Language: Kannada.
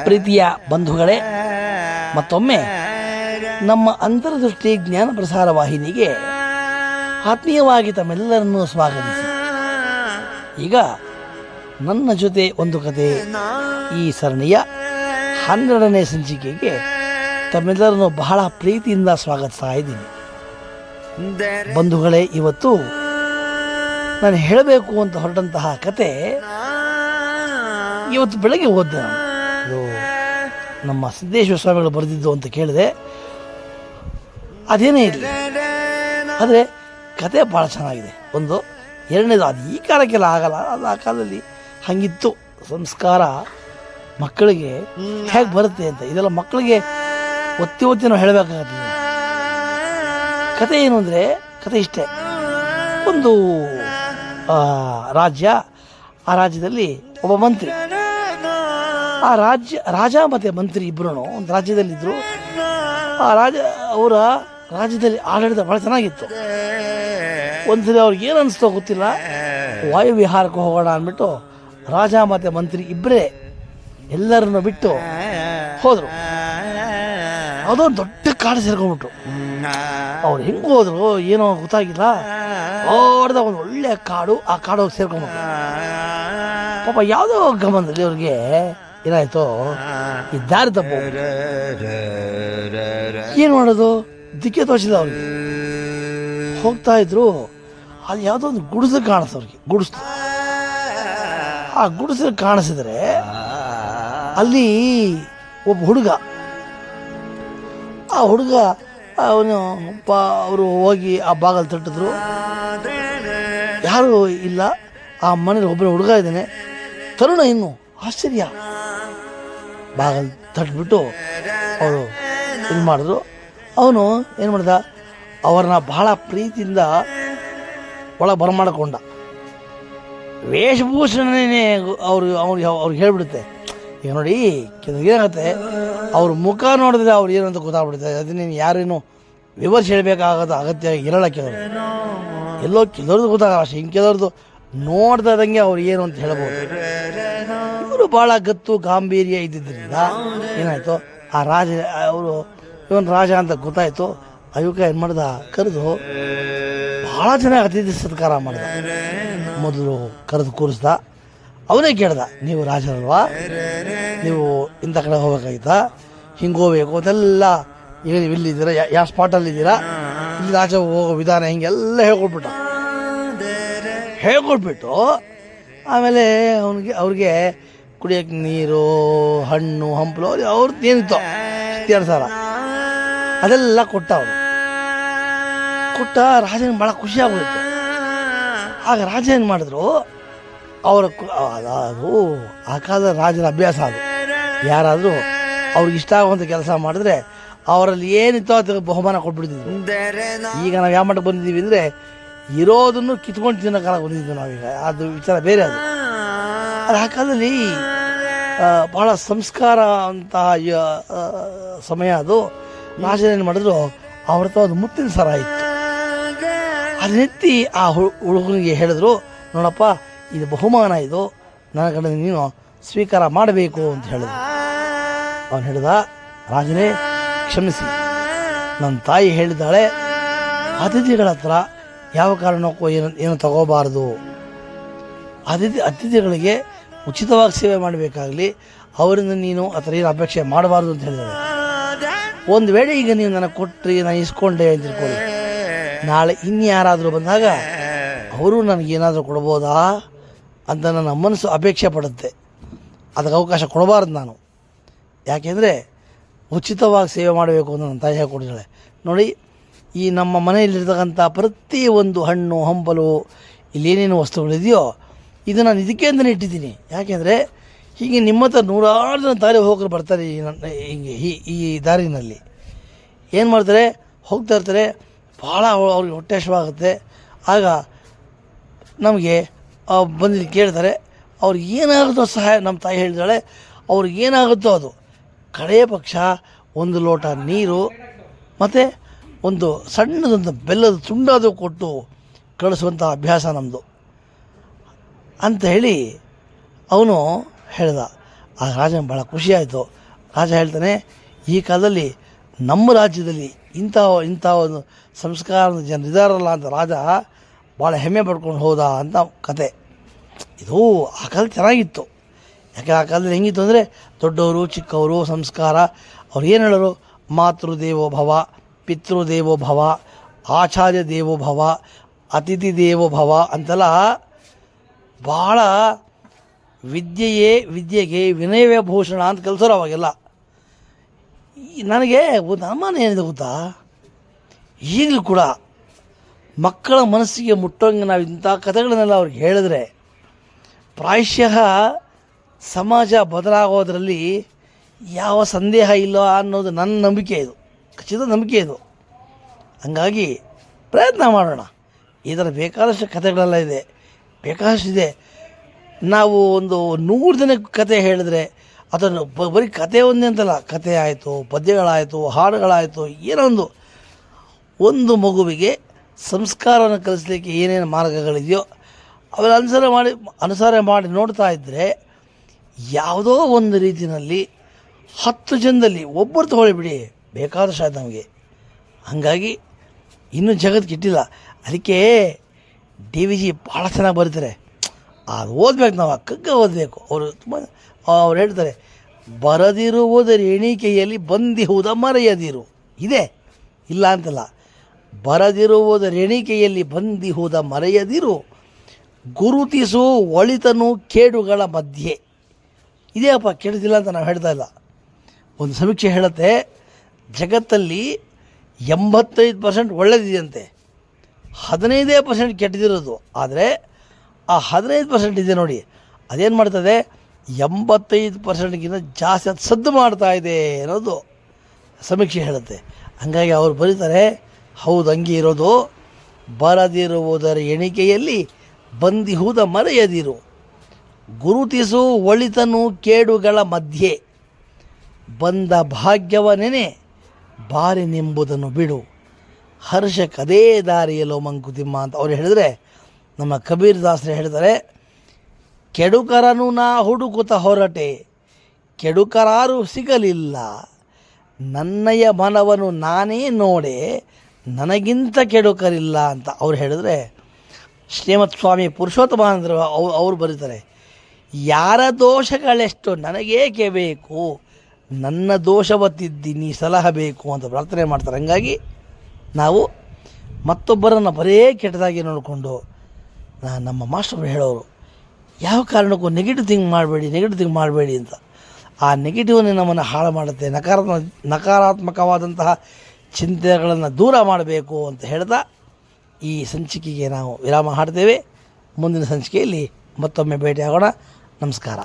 ಪ್ರೀತಿಯ ಬಂಧುಗಳೇ, ಮತ್ತೊಮ್ಮೆ ನಮ್ಮ ಅಂತರ್ದೃಷ್ಟಿ ಜ್ಞಾನ ಪ್ರಸಾರ ವಾಹಿನಿಗೆ ಆತ್ಮೀಯವಾಗಿ ತಮ್ಮೆಲ್ಲರನ್ನೂ ಸ್ವಾಗತಿಸಿ. ಈಗ ನನ್ನ ಜೊತೆ ಒಂದು ಕತೆ ಈ ಸರಣಿಯ 12ನೇ ಸಂಚಿಕೆಗೆ ತಮ್ಮೆಲ್ಲರನ್ನು ಬಹಳ ಪ್ರೀತಿಯಿಂದ ಸ್ವಾಗತಿಸ್ತಾ ಇದ್ದೀನಿ. ಬಂಧುಗಳೇ, ಇವತ್ತು ನಾನು ಹೇಳಬೇಕು ಅಂತ ಹೊರಟಂತಹ ಕತೆ ಇವತ್ತು ಬೆಳಗ್ಗೆ ಓದಿದೆ. ನಾನು ನಮ್ಮ ಸಿದ್ದೇಶ್ವರ ಸ್ವಾಮಿಗಳು ಬರೆದಿದ್ದು ಅಂತ ಕೇಳಿದೆ. ಅದೇನೇ ಇರಲಿ, ಆದರೆ ಕತೆ ಭಾಳ ಚೆನ್ನಾಗಿದೆ. ಒಂದು ಎರಡನೇದು, ಅದು ಈ ಕಾಲಕ್ಕೆಲ್ಲ ಆಗಲ್ಲ, ಅದು ಆ ಕಾಲದಲ್ಲಿ ಹಾಗಿತ್ತು. ಸಂಸ್ಕಾರ ಮಕ್ಕಳಿಗೆ ಹೇಗೆ ಬರುತ್ತೆ ಅಂತ ಇದೆಲ್ಲ ಮಕ್ಕಳಿಗೆ ಒತ್ತಿ ನಾವು ಹೇಳಬೇಕಾಗತ್ತೆ. ಕತೆ ಏನು ಅಂದರೆ, ಕತೆ ಇಷ್ಟೇ. ಒಂದು ರಾಜ್ಯ, ಆ ರಾಜ್ಯದಲ್ಲಿ ಒಬ್ಬ ಮಂತ್ರಿ, ಆ ರಾಜ ಮತ್ತು ಮಂತ್ರಿ ಇಬ್ಬರೂ ಒಂದು ರಾಜ್ಯದಲ್ಲಿದ್ದರು. ಆ ಅವರ ರಾಜ್ಯದಲ್ಲಿ ಆಡಳಿತ ಭಾಳ ಚೆನ್ನಾಗಿತ್ತು. ಒಂದ್ಸರಿ ಅವ್ರಿಗೆ ಏನು ಅನಿಸ್ತೋ ಗೊತ್ತಿಲ್ಲ, ವಾಯು ವಿಹಾರಕ್ಕೆ ಹೋಗೋಣ ಅಂದ್ಬಿಟ್ಟು ರಾಜ ಮತ್ತು ಮಂತ್ರಿ ಇಬ್ಬರೇ ಎಲ್ಲರನ್ನು ಬಿಟ್ಟು ಹೋದರು. ಯಾವುದೋ ದೊಡ್ಡ ಕಾಡು ಸೇರ್ಕೊಂಡ್ಬಿಟ್ರು. ಅವ್ರು ಹೆಂಗೆ ಹೋದ್ರು ಏನೋ ಗೊತ್ತಾಗಿಲ್ಲ. ದೊಡ್ಡದ ಒಂದು ಒಳ್ಳೆ ಕಾಡು, ಆ ಕಾಡು ಹೋಗಿ ಸೇರ್ಕೊಂಡ್ಬಿಟ್ರು. ಪಾಪ ಯಾವುದೋ ಗಮನದಲ್ಲಿ ಅವ್ರಿಗೆ ಏನಾಯ್ತು, ಈ ದಾರಿ ತಪ್ಪು. ಏನು ಮಾಡೋದು, ದಿಕ್ಕೆ ತೋರಿಸಿಲ್ಲ ಅವ್ರಿಗೆ. ಹೋಗ್ತಾ ಇದ್ರು, ಅದು ಯಾವುದೋ ಒಂದು ಗುಡಿಸಲು ಕಾಣಿಸ್ತು ಅವ್ರಿಗೆ. ಗುಡಿಸ್ತು. ಆ ಗುಡಿಸಲು ಕಾಣಿಸಿದ್ರೆ ಅಲ್ಲಿ ಒಬ್ಬ ಹುಡುಗ, ಆ ಹುಡುಗ ಅವರು ಹೋಗಿ ಆ ಬಾಗಲ್ ತಟ್ಟಿದ್ರು. ಯಾರೂ ಇಲ್ಲ. ಆ ಮನೇಲಿ ಒಬ್ಬನ ಹುಡುಗ ಇದ್ದಾನೆ, ತರುಣ. ಇನ್ನು ಆಶ್ಚರ್ಯ. ಬಾಗಲ್ ತಟ್ಬಿಟ್ಟು ಅವರು ಇದು ಮಾಡಿದ್ರು. ಅವನು ಏನು ಮಾಡಿದ, ಅವ್ರನ್ನ ಬಹಳ ಪ್ರೀತಿಯಿಂದ ಒಳಗೆ ಬರಮಾಡಿಕೊಂಡ. ವೇಷಭೂಷಣನೇ ಅವ್ರಿಗೆ ಹೇಳ್ಬಿಡುತ್ತೆ. ಈಗ ನೋಡಿ, ಏನಾಗುತ್ತೆ, ಅವ್ರ ಮುಖ ನೋಡಿದ್ರೆ ಅವ್ರು ಏನು ಅಂತ ಗೊತ್ತಾಗ್ಬಿಡುತ್ತೆ. ಅದನ್ನೇನು ಯಾರೇನು ವಿವರಿಸಿ ಹೇಳಬೇಕಾಗೋದು ಅಗತ್ಯ ಇರಲ್ಲ. ಕೆಲವ್ರದ್ದು ಗೊತ್ತಾಗಲ್ಲ ಅಷ್ಟೇ. ಹಿಂಗೆ ಕೆಲವ್ರದ್ದು ನೋಡ್ತಾ ಇದ್ದಂಗೆ ಅವ್ರು ಏನು ಅಂತ ಹೇಳ್ಬೋದು. ಇವರು ಭಾಳ ಗತ್ತು ಗಾಂಭೀರ್ಯ ಇದ್ದಿದ್ದರಿಂದ ಏನಾಯಿತು, ಆ ರಾಜ, ಅವರು ಇವನ್ ರಾಜ ಅಂತ ಗೊತ್ತಾಯಿತು. ಅಯುಕ ಏನು ಮಾಡ್ದ, ಕರೆದು ಭಾಳ ಚೆನ್ನಾಗಿ ಅತಿಥಿ ಸತ್ಕಾರ ಮಾಡ್ದ. ಮೊದಲು ಕರೆದು ಕೂರಿಸ್ದ. ಅವನೇ ಕೇಳ್ದ, ನೀವು ರಾಜರಲ್ವಾ, ನೀವು ಇಂಥ ಕಡೆ ಹೋಗ್ಬೇಕಾಗಿತ್ತಾ, ಹಿಂಗೆ ಹೋಗ್ಬೇಕು ಅಂತೆಲ್ಲ, ಈಗ ನೀವು ಇಲ್ಲಿದ್ದೀರಾ, ಯಾವ ಸ್ಪಾಟಲ್ಲಿದ್ದೀರಾ, ಇಲ್ಲಿ ರಾಜ ಹೋಗೋ ವಿಧಾನ ಹಿಂಗೆಲ್ಲ ಹೇಳ್ಕೊಟ್ಬಿಟ್ಟು ಆಮೇಲೆ ಅವ್ರಿಗೆ ಕುಡಿಯೋಕ್ಕೆ ನೀರು, ಹಣ್ಣು, ಹಂಪಲು, ಅವ್ರದ್ದು ಏನಿತ್ತು ಅನುಸಾರ ಅದೆಲ್ಲ ಕೊಟ್ಟ. ರಾಜನಿಗೆ ಭಾಳ ಖುಷಿ ಆಗೋಯ್ತು. ಆಗ ರಾಜ ಏನು ಮಾಡಿದ್ರು, ಅದು ಆ ಕಾಲದ ರಾಜನ ಅಭ್ಯಾಸ. ಅದು ಯಾರಾದರೂ ಅವ್ರಿಗೆ ಇಷ್ಟ ಆಗುವಂಥ ಕೆಲಸ ಮಾಡಿದ್ರೆ ಅವರಲ್ಲಿ ಏನಿತ್ತೋ ಅದಕ್ಕೆ ಬಹುಮಾನ ಕೊಟ್ಬಿಡ್ತಿದ್ರು. ಈಗ ನಾವು ಯಾವ ಮಟ್ಟಕ್ಕೆ ಬಂದಿದ್ದೀವಿ ಅಂದರೆ, ಇರೋದನ್ನು ಕಿತ್ಕೊಂಡು ತಿನ್ನೋ ಕಾಲ ಬಂದಿದ್ದೀವಿ ನಾವೀಗ. ಅದು ವಿಚಾರ ಬೇರೆ. ಅದು ಆ ಕಾಲದಲ್ಲಿ ಭಾಳ ಸಂಸ್ಕಾರ ಅಂತಹ ಸಮಯ. ಅದು ರಾಜನೇನು ಮಾಡಿದ್ರು, ಅವ್ರ ಹತ್ರ ಒಂದು ಮುತ್ತಿನ ಸರ ಇತ್ತು. ಅದನ್ನೆತ್ತಿ ಆ ಹುಡುಗನಿಗೆ ಹೇಳಿದ್ರು, ನೋಡಪ್ಪ, ಇದು ಬಹುಮಾನ, ಇದು ನನ್ನ ಕಡೆ ನೀನು ಸ್ವೀಕಾರ ಮಾಡಬೇಕು ಅಂತ ಹೇಳಿದ್ರು. ಅವನು ಹೇಳಿದ, ರಾಜನೇ ಕ್ಷಮಿಸಿ, ನನ್ನ ತಾಯಿ ಹೇಳಿದ್ದಾಳೆ, ಅತಿಥಿಗಳ ಹತ್ರ ಯಾವ ಕಾರಣಕ್ಕೂ ಏನು ತಗೋಬಾರ್ದು, ಅತಿಥಿಗಳಿಗೆ ಉಚಿತವಾಗಿ ಸೇವೆ ಮಾಡಬೇಕಾಗಲಿ, ಅವರಿಂದ ನೀನು ಆ ಥರ ಏನು ಅಪೇಕ್ಷೆ ಮಾಡಬಾರ್ದು ಅಂತ ಹೇಳಿದ್ದಾಳೆ. ಒಂದು ವೇಳೆ ಈಗ ನೀವು ನನಗೆ ಕೊಟ್ಟರೆ, ನಾನು ಇಸ್ಕೊಂಡೆ ಅಂತ ತಿಳ್ಕೊಳ್ಳಿ, ನಾಳೆ ಇನ್ಯಾರಾದರೂ ಬಂದಾಗ ಅವರು ನನಗೇನಾದರೂ ಕೊಡ್ಬೋದಾ ಅಂತ ನನ್ನ ಮನಸ್ಸು ಅಪೇಕ್ಷೆ ಪಡುತ್ತೆ. ಅದಕ್ಕೆ ಅವಕಾಶ ಕೊಡಬಾರ್ದು ನಾನು. ಯಾಕೆಂದರೆ ಉಚಿತವಾಗಿ ಸೇವೆ ಮಾಡಬೇಕು ಅಂತ ನನ್ನ ತಾಯಿ ಹೇಳ್ಕೊಟ್ಟಿದ್ದಾಳೆ. ನೋಡಿ, ಈ ನಮ್ಮ ಮನೆಯಲ್ಲಿರ್ತಕ್ಕಂಥ ಪ್ರತಿಯೊಂದು ಹಣ್ಣು, ಹಂಪಲು, ಇಲ್ಲೇನೇನು ವಸ್ತುಗಳಿದೆಯೋ ಇದು ನಾನು ಇದಕ್ಕೆ ಅಂತಲೇ ಇಟ್ಟಿದ್ದೀನಿ. ಯಾಕೆಂದರೆ ಹೀಗೆ ನಿಮ್ಮ ಹತ್ರ ನೂರಾರು ಜನ ದಾರಿ ಹೋಗಲು ಬರ್ತಾರೆ. ಹೀಗೆ ಈ ದಾರಿನಲ್ಲಿ ಏನು ಮಾಡ್ತಾರೆ, ಹೋಗ್ತಾ ಇರ್ತಾರೆ. ಭಾಳ ಅವ್ರಿಗೆ ಹೊಟ್ಟೆ ಹಸಿವಾಗುತ್ತೆ. ಆಗ ನಮಗೆ ಬಂದು ಕೇಳ್ತಾರೆ, ಅವ್ರಿಗೆ ಏನಾಗುತ್ತೋ ಸಹಾಯ, ನಮ್ಮ ತಾಯಿ ಹೇಳಿದಾಳೆ, ಅವ್ರಿಗೇನಾಗುತ್ತೋ ಅದು, ಕಡೆಯ ಪಕ್ಷ ಒಂದು ಲೋಟ ನೀರು ಮತ್ತು ಒಂದು ಸಣ್ಣದೊಂದು ಬೆಲ್ಲದ ತುಂಡಾದರೂ ಕೊಟ್ಟು ಕಳಿಸುವಂಥ ಅಭ್ಯಾಸ ನಮ್ಮದು ಅಂತ ಹೇಳಿ ಅವನು ಹೇಳ್ದ. ಆ ರಾಜನ ಭಾಳ ಖುಷಿಯಾಯಿತು. ರಾಜ ಹೇಳ್ತಾನೆ, ಈ ಕಾಲದಲ್ಲಿ ನಮ್ಮ ರಾಜ್ಯದಲ್ಲಿ ಇಂಥ ಒಂದು ಸಂಸ್ಕಾರದ ಜನರು ಇದ್ದಾರಲ್ಲ ಅಂತ ರಾಜ ಭಾಳ ಹೆಮ್ಮೆ ಪಡ್ಕೊಂಡು ಹೋದ ಅಂತ ಕತೆ. ಇದು ಆ ಕಾಲ ಚೆನ್ನಾಗಿತ್ತು. ಯಾಕೆ ಆ ಕಾಲದಲ್ಲಿ ಹೆಂಗಿತ್ತು ಅಂದರೆ ದೊಡ್ಡವರು ಚಿಕ್ಕವರು ಸಂಸ್ಕಾರ. ಅವ್ರು ಏನು ಹೇಳೋರು, ಮಾತೃದೇವೋ ಭವ, ಪಿತೃದೇವೋ ಭವ, ಆಚಾರ್ಯ ದೇವೋ ಭವ, ಅತಿಥಿ ದೇವೋ ಭವ ಅಂತೆಲ್ಲ ಭಾಳ ವಿದ್ಯೆಗೆ ವಿನಯವೇ ಭೂಷಣ ಅಂತ ಕಲಿಸೋರು ಅವಾಗೆಲ್ಲ. ನನಗೆ ಒಂದು ಅನುಮಾನ ಏನಿದೆ ಗೊತ್ತಾ, ಈಗಲೂ ಕೂಡ ಮಕ್ಕಳ ಮನಸ್ಸಿಗೆ ಮುಟ್ಟೋಂಗೆ ನಾವು ಇಂಥ ಕಥೆಗಳನ್ನೆಲ್ಲ ಅವ್ರಿಗೆ ಹೇಳಿದ್ರೆ ಪ್ರಾಯಶಃ ಸಮಾಜ ಬದಲಾಗೋದರಲ್ಲಿ ಯಾವ ಸಂದೇಹ ಇಲ್ಲ ಅನ್ನೋದು ನನ್ನ ನಂಬಿಕೆ. ಇದು ಖಚಿತ ನಂಬಿಕೆ ಇದು. ಹಂಗಾಗಿ ಪ್ರಯತ್ನ ಮಾಡೋಣ. ಇದರ ಬೇಕಾದಷ್ಟು ಕಥೆಗಳೆಲ್ಲ ಇದೆ, ಬೇಕಾದಷ್ಟಿದೆ. ನಾವು ಒಂದು 100 ದಿನಕ್ಕೆ ಕತೆ ಹೇಳಿದ್ರೆ ಅದನ್ನು ಬರೀ ಕತೆ ಒಂದೇ ಅಂತಲ್ಲ, ಕತೆ ಆಯಿತು, ಪದ್ಯಗಳಾಯಿತು, ಹಾಡುಗಳಾಯಿತು, ಏನೋ ಒಂದು ಮಗುವಿಗೆ ಸಂಸ್ಕಾರವನ್ನು ಕಲಿಸಲಿಕ್ಕೆ ಏನೇನು ಮಾರ್ಗಗಳಿದೆಯೋ ಅವೆಲ್ಲ ಅನುಸಾರ ಮಾಡಿ ನೋಡ್ತಾ ಇದ್ದರೆ ಯಾವುದೋ ಒಂದು ರೀತಿಯಲ್ಲಿ 10 ಜನದಲ್ಲಿ ಒಬ್ಬರು ತೊಗೊಳ್ಳಿಬಿಡಿ, ಬೇಕಾದಷ್ಟು ಆಯ್ತು ನಮಗೆ. ಹಾಗಾಗಿ ಇನ್ನೂ ಜಗತ್ತು ಕೆಟ್ಟಿಲ್ಲ. ಅದಕ್ಕೆ DVG ಭಾಳ ಚೆನ್ನಾಗಿ ಬರೀತಾರೆ. ಅದು ಓದಬೇಕು, ನಾವು ಅಕ್ಕಕ್ಕೆ ಓದಬೇಕು. ಅವ್ರು ಹೇಳ್ತಾರೆ, ಬರದಿರುವುದರ ಎಣಿಕೆಯಲ್ಲಿ ಬಂದಿಹುದ ಮರೆಯದಿರು. ಇದೆ, ಇಲ್ಲ ಅಂತಲ್ಲ. ಬರದಿರುವುದರ ಎಣಿಕೆಯಲ್ಲಿ ಬಂದಿಹುದ ಮರೆಯದಿರು, ಗುರುತಿಸು ಒಳಿತನು ಕೇಡುಗಳ ಮಧ್ಯೆ. ಇದೇಪ್ಪ, ಕೆಡದಿಲ್ಲ ಅಂತ ನಾವು ಹೇಳ್ತಾ ಇಲ್ಲ. ಒಂದು ಸಮೀಕ್ಷೆ ಹೇಳುತ್ತೆ, ಜಗತ್ತಲ್ಲಿ 85% ಒಳ್ಳೆಯದಿದೆಯಂತೆ, 15% ಕೆಟ್ಟದಿರೋದು. ಆದರೆ ಆ 15% ಇದೆ ನೋಡಿ, ಅದೇನು ಮಾಡ್ತದೆ, 85%ಗಿಂತ ಜಾಸ್ತಿ ಅದು ಸದ್ದು ಮಾಡ್ತಾ ಇದೆ ಅನ್ನೋದು ಸಮೀಕ್ಷೆ ಹೇಳುತ್ತೆ. ಹಾಗಾಗಿ ಅವ್ರು ಬರೀತಾರೆ, ಹೌದು ಹಂಗೆ ಇರೋದು. ಬರದಿರುವುದರ ಎಣಿಕೆಯಲ್ಲಿ ಬಂದಿಹುದ ಮರೆಯದಿರು, ಗುರುತಿಸು ಒಳಿತನು ಕೇಡುಗಳ ಮಧ್ಯೆ, ಬಂದ ಭಾಗ್ಯವನೆನೆ ಬಾರಿನೆಂಬುದನ್ನು ಬಿಡು, ಹರ್ಷಕ್ಕದೇ ದಾರಿಯಲ್ಲೋ ಮಂಕುತಿಮ್ಮ ಅಂತ ಅವ್ರು ಹೇಳಿದ್ರೆ, ನಮ್ಮ ಕಬೀರ್ ದಾಸರು ಹೇಳ್ತಾರೆ, ಕೆಡುಕರನು ನಾ ಹುಡುಕುತ್ತ ಹೊರಟೆ, ಕೆಡುಕರಾರು ಸಿಗಲಿಲ್ಲ, ನನ್ನಯ ಮನವನ್ನು ನಾನೇ ನೋಡೆ, ನನಗಿಂತ ಕೆಡುಕರಿಲ್ಲ ಅಂತ ಅವ್ರು ಹೇಳಿದ್ರೆ, ಶ್ರೀಮತ್ ಸ್ವಾಮಿ ಪುರುಷೋತ್ತಮಾನಂದರು ಅವ್ರು ಬರೀತಾರೆ, ಯಾರ ದೋಷಗಳೆಷ್ಟು ನನಗೇಕೆ ಬೇಕು, ನನ್ನ ದೋಷವ ತಿದ್ದಿ ನೀ ಸಲಹಬೇಕು ಅಂತ ಪ್ರಾರ್ಥನೆ ಮಾಡ್ತಾರೆ. ಹಂಗಾಗಿ ನಾವು ಮತ್ತೊಬ್ಬರನ್ನು ಬರೇ ಕೆಟ್ಟದಾಗಿ ನೋಡಿಕೊಂಡು, ನಮ್ಮ ಮಾಸ್ಟರ್ ಹೇಳೋರು, ಯಾವ ಕಾರಣಕ್ಕೂ ನೆಗೆಟಿವ್ ಥಿಂಕ್ ಮಾಡಬೇಡಿ ಅಂತ. ಆ ನೆಗೆಟಿವ್ನೇ ನಮ್ಮನ್ನು ಹಾಳು ಮಾಡುತ್ತೆ. ನಕಾರಾತ್ಮಕವಾದಂತಹ ಚಿಂತೆಗಳನ್ನು ದೂರ ಮಾಡಬೇಕು ಅಂತ ಹೇಳ್ತಾ ಈ ಸಂಚಿಕೆಗೆ ನಾವು ವಿರಾಮ ಹಾಡ್ತೇವೆ. ಮುಂದಿನ ಸಂಚಿಕೆಯಲ್ಲಿ ಮತ್ತೊಮ್ಮೆ ಭೇಟಿಯಾಗೋಣ. ನಮಸ್ಕಾರ.